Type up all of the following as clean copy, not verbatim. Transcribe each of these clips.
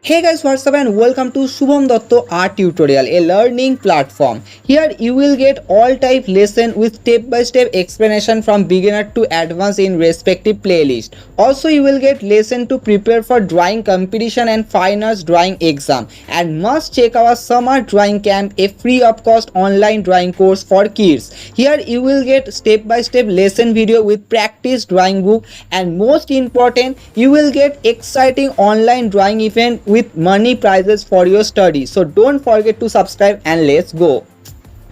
Hey guys, what's up and welcome to Shubhom Dutta Art Tutorial, a learning platform. Here you will get all type lesson with step-by-step explanation from beginner to advanced in respective playlist. Also you will get lesson to prepare for drawing competition and fine arts drawing exam. And must check our summer drawing camp, a free of cost online drawing course for kids. Here you will get step-by-step lesson video with practice drawing book, and most important, you will get exciting online drawing event with money prizes for your study. So don't forget to subscribe and let's go.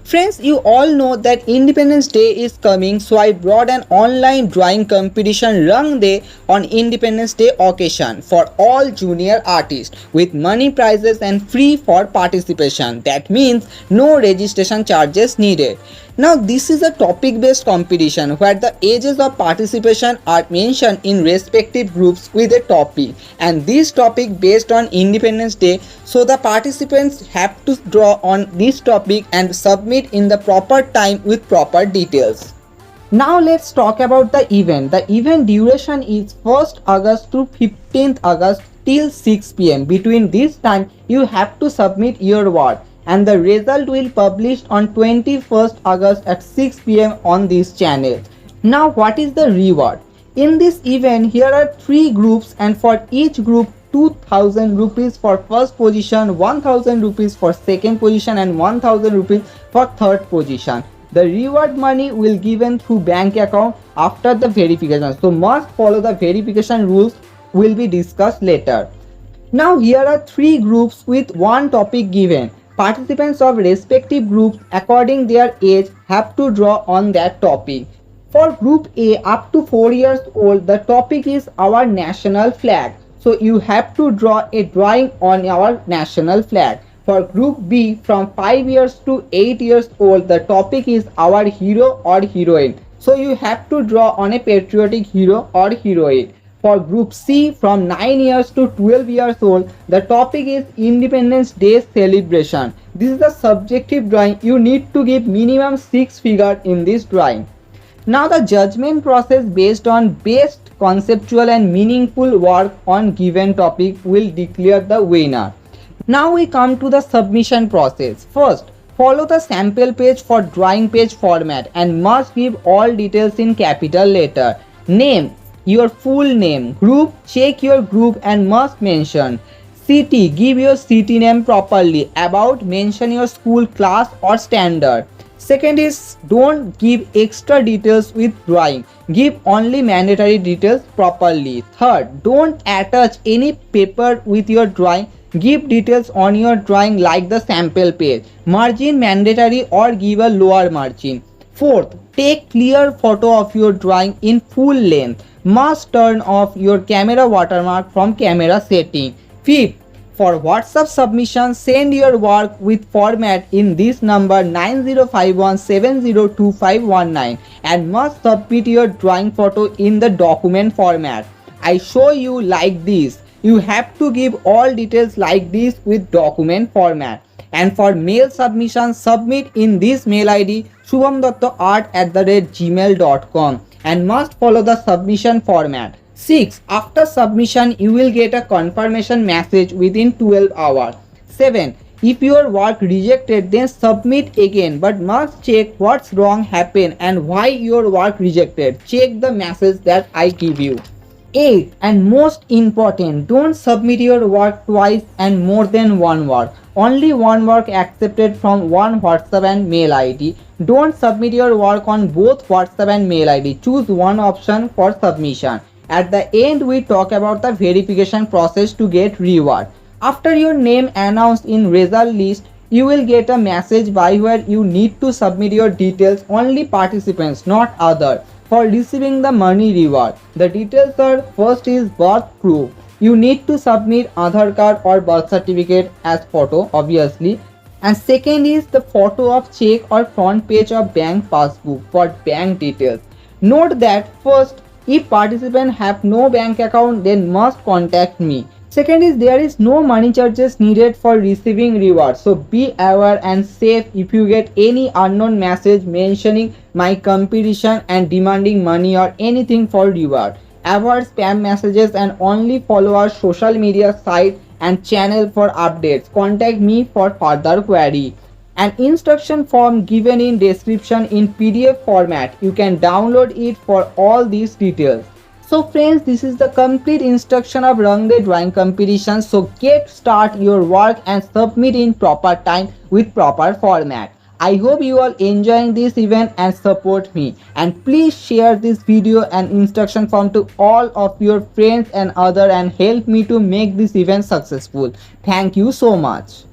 Friends, you all know that Independence Day is coming, so I brought an online drawing competition Rang Day on Independence Day occasion for all junior artists with money prizes and free for participation. That means no registration charges needed. Now this is a topic based competition where the ages of participation are mentioned in respective groups with a topic, and this topic based on Independence Day, so the participants have to draw on this topic and submit in the proper time with proper details. Now let's talk about the event. The event duration is 1st August to 15th August till 6 pm. Between this time you have to submit your work, and the result will published on 21st August at 6 pm on this channel. Now what is the reward? In this event here are 3 groups, and for each group 2000 rupees for first position, 1000 rupees for second position, and 1000 rupees for third position. The reward money will given through bank account after the verification, so must follow the verification rules will be discussed later. Now here are 3 groups with one topic given. Participants of respective groups according their age have to draw on that topic. For group A up to 4 years old, the topic is our national flag. So you have to draw a drawing on our national flag. For group B from 5 years to 8 years old, the topic is our hero or heroine. So you have to draw on a patriotic hero or heroine. For group C from 9 years to 12 years old, the topic is Independence Day celebration. This is a subjective drawing. You need to give minimum 6 figures in this drawing. Now the judgment process based on best conceptual and meaningful work on given topic will declare the winner. Now we come to the submission process. First, follow the sample page for drawing page format and must give all details in capital letter. Name, your full name. Group, check your group and must mention. City, give your city name properly. About, mention your school, class or standard. Second is, don't give extra details with drawing. Give only mandatory details properly. Third, don't attach any paper with your drawing. Give details on your drawing like the sample page. Margin mandatory or give a lower margin. Fourth, take clear photo of your drawing in full length. Must turn off your camera watermark from camera setting. Fifth, for WhatsApp submission, send your work with format in this number 9051702519 and must submit your drawing photo in the document format. I show you like this. You have to give all details like this with document format. And for mail submission, submit in this mail ID shubhamduttaart@gmail.com and must follow the submission format. 6. After submission, you will get a confirmation message within 12 hours. 7. If your work rejected, then submit again, but must check what's wrong happened and why your work rejected. Check the message that I give you. 8. And most important, don't submit your work twice and more than one work. Only one work accepted from one WhatsApp and mail ID. Don't submit your work on both WhatsApp and mail ID. Choose one option for submission. At the end, we talk about the verification process to get reward. After your name announced in result list, you will get a message by where you need to submit your details, only participants, not other, for receiving the money reward. The details are: first is birth proof. You need to submit Aadhaar card or birth certificate as photo, obviously. And second is the photo of check or front page of bank passbook for bank details. Note that first, if participants have no bank account, then must contact me. Second is there is no money charges needed for receiving reward. So be aware and safe if you get any unknown message mentioning my competition and demanding money or anything for reward. Avoid spam messages and only follow our social media site and channel for updates. Contact me for further query. An instruction form given in description in PDF format. You can download it for all these details. So friends, this is the complete instruction of Rangde drawing competition. So get start your work and submit in proper time with proper format. I hope you all enjoying this event and support me. And please share this video and instruction form to all of your friends and other and help me to make this event successful. Thank you so much.